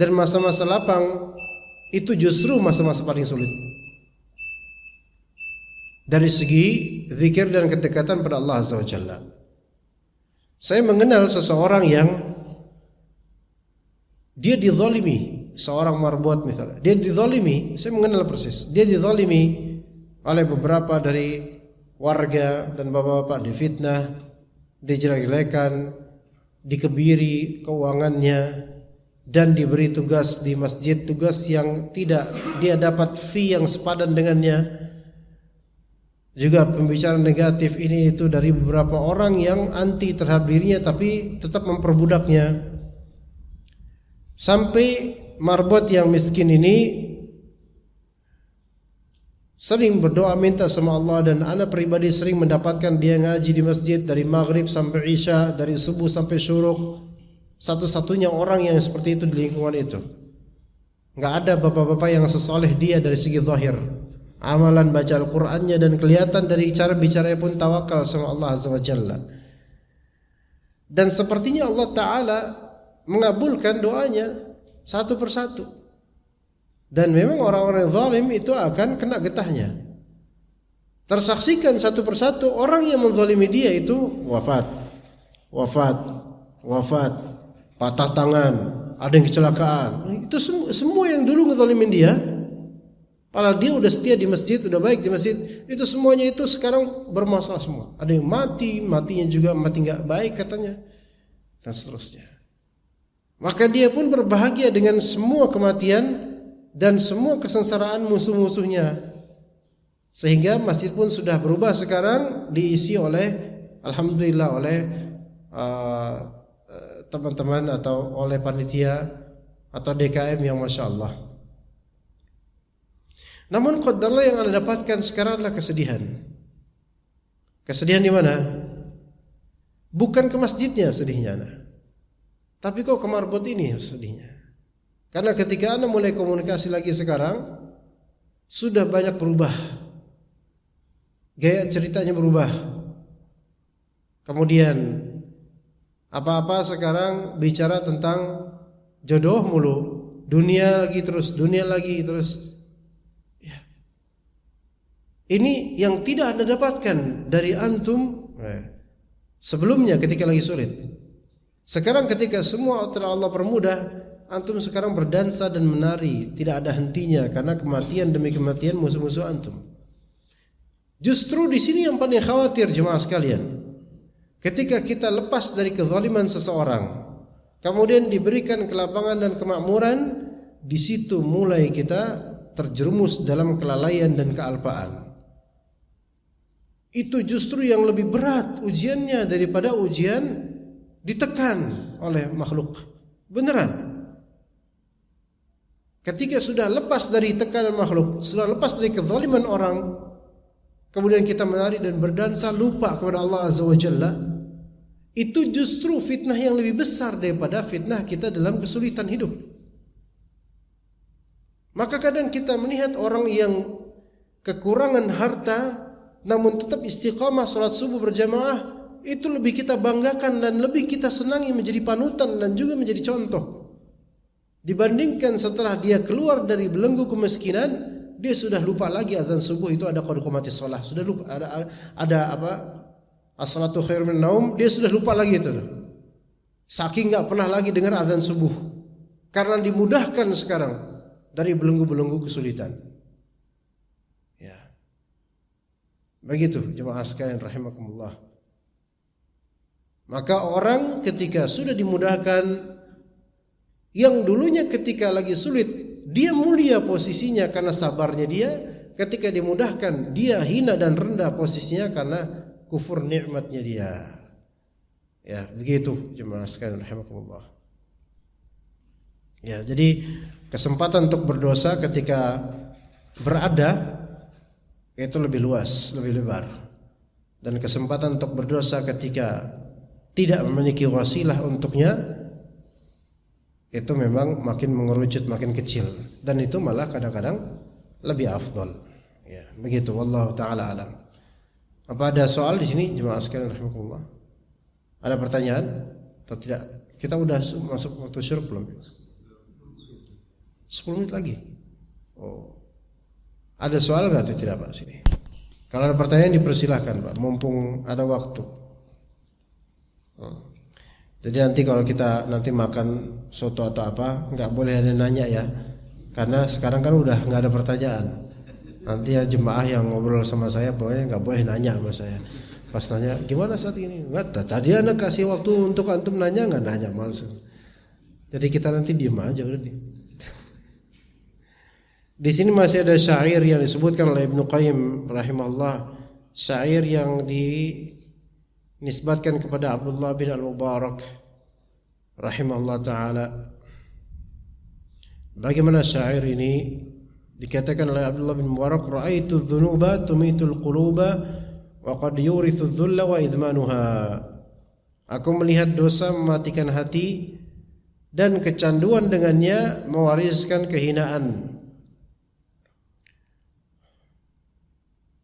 dan masa-masa lapang itu justru masa-masa paling sulit. Dari segi zikir dan kedekatan pada Allah Azza wa Jalla. Saya mengenal seseorang yang dia dizalimi, seorang marbot misalnya. Dia dizalimi, saya mengenal persis. Dia dizalimi oleh beberapa dari warga dan bapak-bapak difitnah, dijelek-jelekan, dikebiri keuangannya, dan diberi tugas di masjid, tugas yang tidak dia dapat fee yang sepadan dengannya. Juga pembicaraan negatif ini itu dari beberapa orang yang anti terhadap dirinya tapi tetap memperbudaknya. Sampai marbot yang miskin ini sering berdoa minta sama Allah, dan ana pribadi sering mendapatkan dia ngaji di masjid dari maghrib sampai isya, dari subuh sampai syuruk. Satu-satunya orang yang seperti itu di lingkungan itu. Enggak ada bapak-bapak yang sesoleh dia dari segi zahir. Amalan baca Al-Qur'annya dan kelihatan dari cara bicaranya pun tawakal sama Allah Azza wa Jalla. Dan sepertinya Allah Ta'ala mengabulkan doanya satu persatu. Dan memang orang-orang zalim itu akan kena getahnya. Tersaksikan satu persatu orang yang menzalimi dia itu wafat, patah tangan, ada yang kecelakaan. Itu semua yang dulu ngezalimin dia, padahal dia udah setia di masjid, udah baik di masjid, itu semuanya itu sekarang bermasalah semua. Ada yang matinya juga mati nggak baik katanya, dan seterusnya. Maka dia pun berbahagia dengan semua kematian dan semua kesengsaraan musuh-musuhnya. Sehingga masjid pun sudah berubah sekarang, diisi oleh alhamdulillah oleh teman-teman atau oleh panitia atau DKM yang Masya Allah. Namun qadarlah yang Anda dapatkan sekarang adalah kesedihan. Kesedihan di mana? Bukan ke masjidnya sedihnya Anda, tapi kok ke marbot ini sedihnya. Karena ketika Anda mulai komunikasi lagi sekarang, sudah banyak berubah. Gaya ceritanya berubah. Kemudian apa-apa sekarang bicara tentang jodoh mulu, dunia lagi terus. Ya. Ini yang tidak Anda dapatkan dari antum sebelumnya ketika lagi sulit. Sekarang ketika semua telah Allah permudah, antum sekarang berdansa dan menari, tidak ada hentinya karena kematian demi kematian musuh-musuh antum. Justru di sini yang paling khawatir jemaah sekalian. Ketika kita lepas dari kezaliman seseorang, kemudian diberikan kelapangan dan kemakmuran, di situ mulai kita terjerumus dalam kelalaian dan kealpaan. Itu justru yang lebih berat ujiannya daripada ujian ditekan oleh makhluk. Beneran. Ketika sudah lepas dari tekanan makhluk, sudah lepas dari kezaliman orang, kemudian kita menari dan berdansa lupa kepada Allah Azza wa Jalla, itu justru fitnah yang lebih besar daripada fitnah kita dalam kesulitan hidup. Maka kadang kita melihat orang yang kekurangan harta namun tetap istiqamah salat subuh berjamaah, itu lebih kita banggakan dan lebih kita senangi menjadi panutan dan juga menjadi contoh. Dibandingkan setelah dia keluar dari belenggu kemiskinan, dia sudah lupa lagi azan subuh itu ada qad qamatis shalah, sudah lupa ada apa as-salatu khairun minan naum, dia sudah lupa lagi itu. Saking enggak pernah lagi dengar azan subuh. Karena dimudahkan sekarang dari belenggu-belenggu kesulitan. Ya. Begitu jemaah sekalian rahimakumullah. Maka orang ketika sudah dimudahkan, yang dulunya ketika lagi sulit dia mulia posisinya karena sabarnya dia, ketika dimudahkan dia hina dan rendah posisinya karena kufur nikmatnya dia. Ya, begitu jemaah sekalian rahimakumullah. Ya, jadi kesempatan untuk berdosa ketika berada itu lebih luas, lebih lebar. Dan kesempatan untuk berdosa ketika tidak memiliki wasilah untuknya itu memang makin mengerucut, makin kecil, dan itu malah kadang-kadang lebih afdal. Ya, begitu. Wallahu taala alam. Apa ada soal di sini jemaah sekalian rahimakumullah? Ada pertanyaan atau tidak? Kita udah masuk waktu syuruk belum? 10 menit lagi. Oh. Ada soal enggak atau tidak Pak sini? Kalau ada pertanyaan dipersilahkan Pak, mumpung ada waktu. Jadi nanti kalau kita nanti makan soto atau apa, nggak boleh ada nanya ya, karena sekarang kan udah nggak ada pertanyaan. Nanti ya jemaah yang ngobrol sama saya pokoknya nggak boleh nanya sama saya. Pas nanya gimana saat ini? Nggak, tadi anak kasih waktu untuk antum nanya, nggak nanya malas. Jadi kita nanti diem aja udah. Di sini masih ada syair yang disebutkan oleh Ibnu Qayyim rahimahullah, syair yang dinisbatkan kepada Abdullah bin Al-Mubarak rahimahullah taala. Bagaimana syair ini? Dikatakan oleh Abdullah bin Mubarak, ra'aitu dzunuba tumitul quluba wa qad yurithu dzulla wa idmanuha. Aku melihat dosa mematikan hati dan kecanduan dengannya mewariskan kehinaan.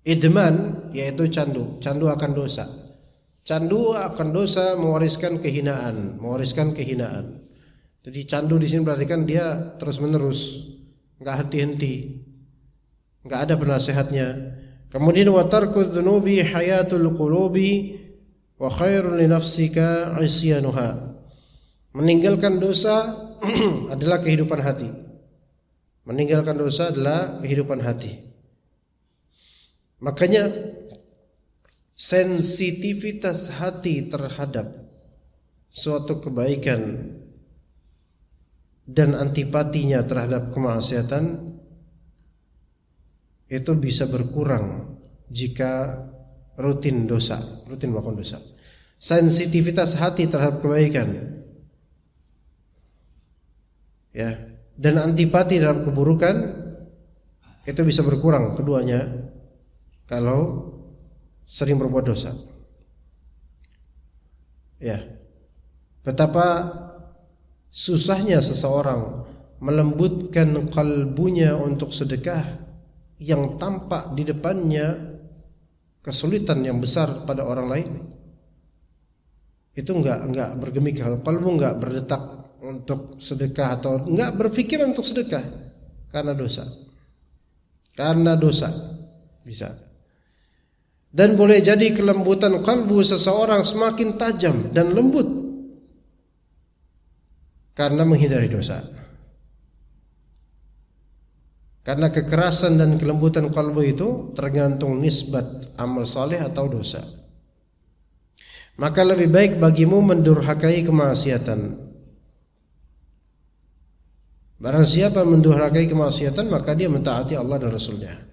Idman yaitu candu akan dosa. Candu akan dosa mewariskan kehinaan, Jadi candu di sini berarti kan dia terus-menerus, enggak henti-henti, enggak ada penasehatnya. Kemudian wa tarku dzunubi hayatul qulubi wa khairun li nafsika isyanuha. Meninggalkan dosa adalah kehidupan hati. Makanya sensitivitas hati terhadap suatu kebaikan dan antipatinya terhadap kemaksiatan itu bisa berkurang jika rutin melakukan dosa. Sensitivitas hati terhadap kebaikan ya, dan antipati terhadap keburukan itu bisa berkurang keduanya kalau sering berbuat dosa. Ya. Betapa susahnya seseorang melembutkan kalbunya untuk sedekah yang tampak di depannya kesulitan yang besar pada orang lain. Itu enggak bergemik, kalbu enggak berdetak untuk sedekah atau enggak berpikir untuk sedekah karena dosa. Bisa. Dan boleh jadi kelembutan kalbu seseorang semakin tajam dan lembut karena menghindari dosa. Karena kekerasan dan kelembutan kalbu itu tergantung nisbat amal saleh atau dosa. Maka lebih baik bagimu mendurhakai kemaksiatan. Barang siapa mendurhakai kemaksiatan, maka dia mentaati Allah dan Rasulnya.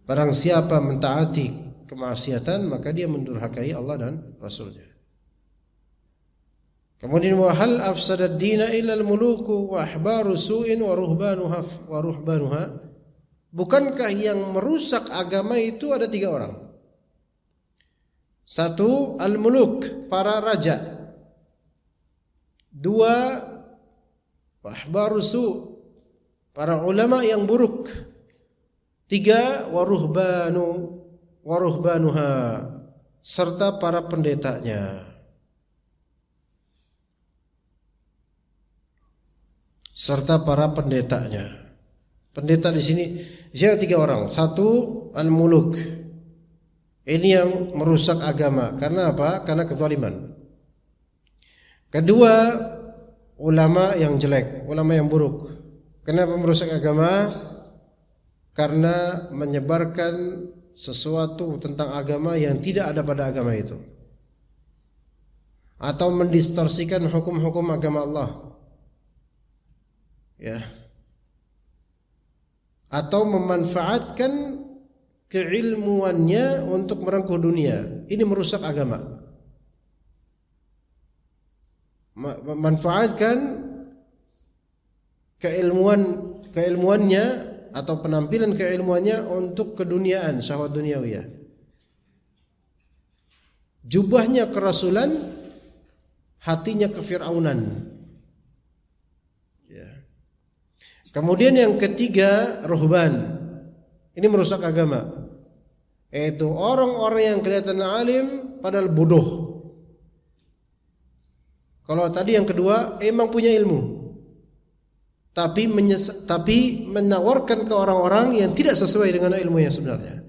Barang siapa mentaati kemaksiatan, maka dia mendurhakai Allah dan Rasulnya. Kemudian wa hal afsadad dina illa al-muluku wa ahbaru su'in wa ruhbanuha. Bukankah yang merusak agama itu ada 3 orang? 1, al-muluk, para raja. 2, wa ahbaru su', para ulama yang buruk. 3, wa ruhbanuha, serta para pendetanya. Pendeta di sini siapa? 3 orang. 1, al-muluk. Ini yang merusak agama. Karena apa? Karena kezaliman. 2, ulama yang jelek, ulama yang buruk. Kenapa merusak agama? Karena menyebarkan sesuatu tentang agama yang tidak ada pada agama itu, atau mendistorsikan hukum-hukum agama Allah. Ya. Atau memanfaatkan keilmuannya untuk merengkuh dunia. Ini merusak agama. Memanfaatkan keilmuannya atau penampilan keilmuannya untuk keduniaan, syahwat duniawiyah. Jubahnya kerasulan, hatinya kefiraunan. Kemudian yang ketiga, ruhban. Ini merusak agama. Yaitu orang-orang yang kelihatan alim padahal bodoh. Kalau tadi yang kedua emang punya ilmu, tapi menawarkan ke orang-orang yang tidak sesuai dengan ilmu yang sebenarnya.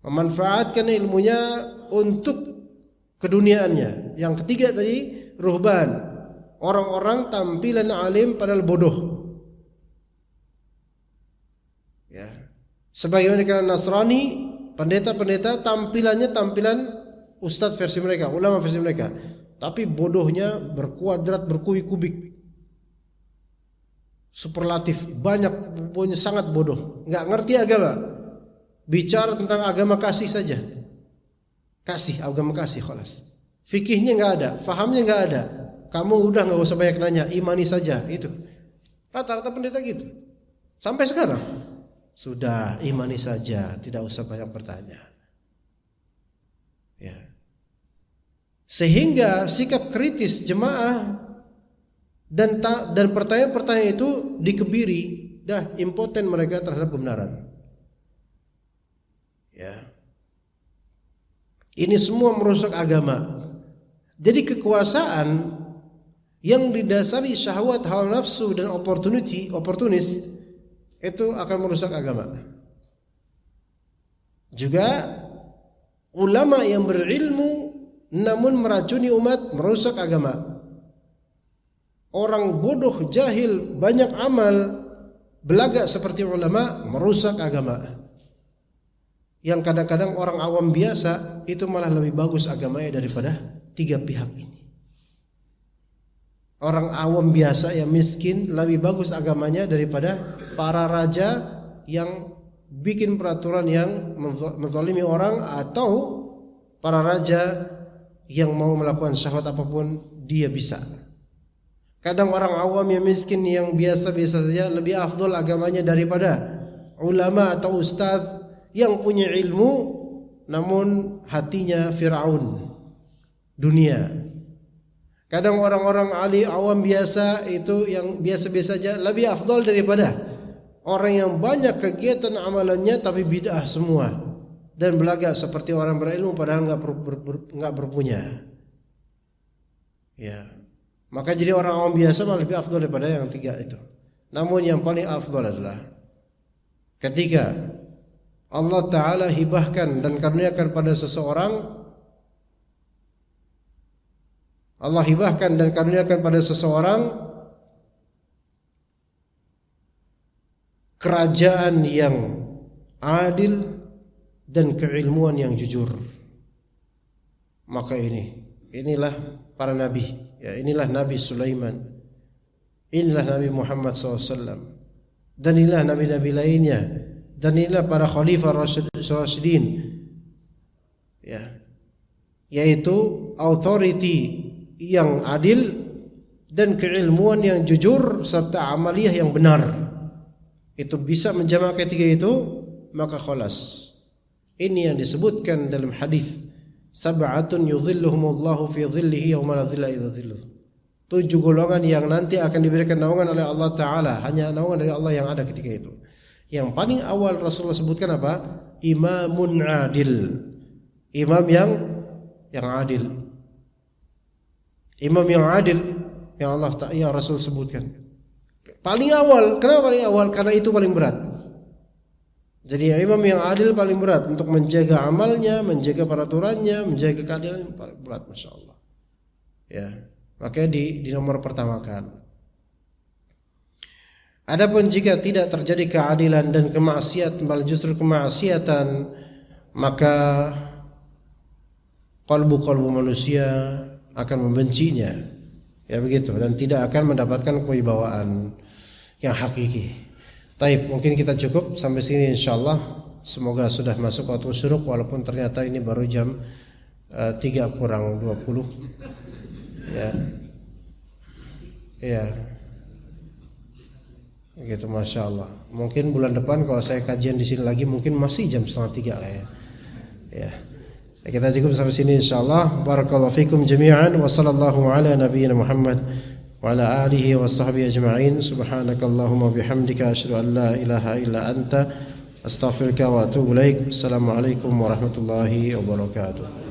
Memanfaatkan ilmunya untuk keduniaannya. Yang ketiga tadi, ruhban. Orang-orang tampilan alim padahal bodoh. Ya. Sebagaimana kalau Nasrani, pendeta-pendeta tampilannya tampilan ustadz versi mereka, ulama versi mereka, tapi bodohnya berkuadrat, berkubik-kubik, superlatif, banyak, punya sangat bodoh, nggak ngerti agama, bicara tentang agama kasih saja, kasih, agama kasih, khalas. Fikihnya nggak ada, fahamnya nggak ada. Kamu udah nggak usah banyak nanya, imani saja, itu. Rata-rata pendeta gitu, sampai sekarang. Sudah, imani saja, tidak usah banyak bertanya. Ya. Sehingga sikap kritis jemaah dan pertanyaan-pertanyaan itu dikebiri, dah impoten mereka terhadap kebenaran. Ya. Ini semua merusak agama. Jadi kekuasaan yang didasari syahwat, hawa nafsu dan oportunis itu akan merusak agama. Juga ulama yang berilmu namun meracuni umat merusak agama. Orang bodoh, jahil, banyak amal, belaga seperti ulama merusak agama. Yang kadang-kadang orang awam biasa itu malah lebih bagus agamanya daripada tiga pihak ini. Orang awam biasa yang miskin lebih bagus agamanya daripada para raja yang bikin peraturan yang menzalimi orang, atau para raja yang mau melakukan syahwat apapun dia bisa. Kadang orang awam yang miskin yang biasa-biasa saja lebih afdol agamanya daripada ulama atau ustadz yang punya ilmu namun hatinya Fir'aun dunia. Kadang orang-orang awam biasa itu yang biasa-biasa saja lebih afdol daripada orang yang banyak kegiatan amalannya tapi bid'ah semua dan belaga seperti orang berilmu padahal enggak berpunya. Ya. Maka jadi orang awam biasa malah lebih afdol daripada yang tiga itu. Namun yang paling afdol adalah ketika Allah Ta'ala hibahkan dan karuniakan pada seseorang, Allah hibahkan dan karuniakan pada seseorang kerajaan yang adil dan keilmuan yang jujur. Maka inilah para nabi, ya, inilah Nabi Sulaiman, inilah Nabi Muhammad SAW, dan inilah nabi-nabi lainnya, dan inilah para khalifah Rasyidin, ya, yaitu authority yang adil dan keilmuan yang jujur serta amaliyah yang benar. Itu bisa menjamak ketiga itu, maka khalas. Ini yang disebutkan dalam hadis, sab'atun yudhilluhumullahu fi dhillihi yauma la dhilla illa dhilluh. 7 golongan yang nanti akan diberikan naungan oleh Allah Ta'ala, hanya naungan dari Allah yang ada ketika itu. Yang paling awal Rasulullah sebutkan apa? Imamun adil. Imam yang adil. Imam yang adil yang Allah Ta'ala, yang Rasul sebutkan. Paling awal, kenapa paling awal? Karena itu paling berat. Jadi imam yang adil paling berat untuk menjaga amalnya, menjaga peraturannya, menjaga keadilan, paling berat, Masya Allah. Ya, makanya di nomor pertamakan. Adapun jika tidak terjadi keadilan dan kemaksiatan, malah justru kemaksiatan, maka kalbu manusia akan membencinya, ya begitu, dan tidak akan mendapatkan kewibawaan yang hakiki. Taib, mungkin kita cukup sampai sini insyaallah. Semoga sudah masuk waktu syuruk, walaupun ternyata ini baru jam 3 kurang 20. Ya. Ya. Gitu, Masya Allah. Mungkin bulan depan kalau saya kajian di sini lagi mungkin masih jam 2:30 kayaknya. Ya. Kita cukup sampai sini insyaallah. Barakallahu fikum jami'an wa sallallahu ala nabiyyina Muhammad wa ala alihi wa sahbihi ajma'in. Subhanakallahumma bihamdika asyhadu an la ilaha illa anta astaghfiruka wa atubu ilaik. Assalamualaikum warahmatullahi wabarakatuh.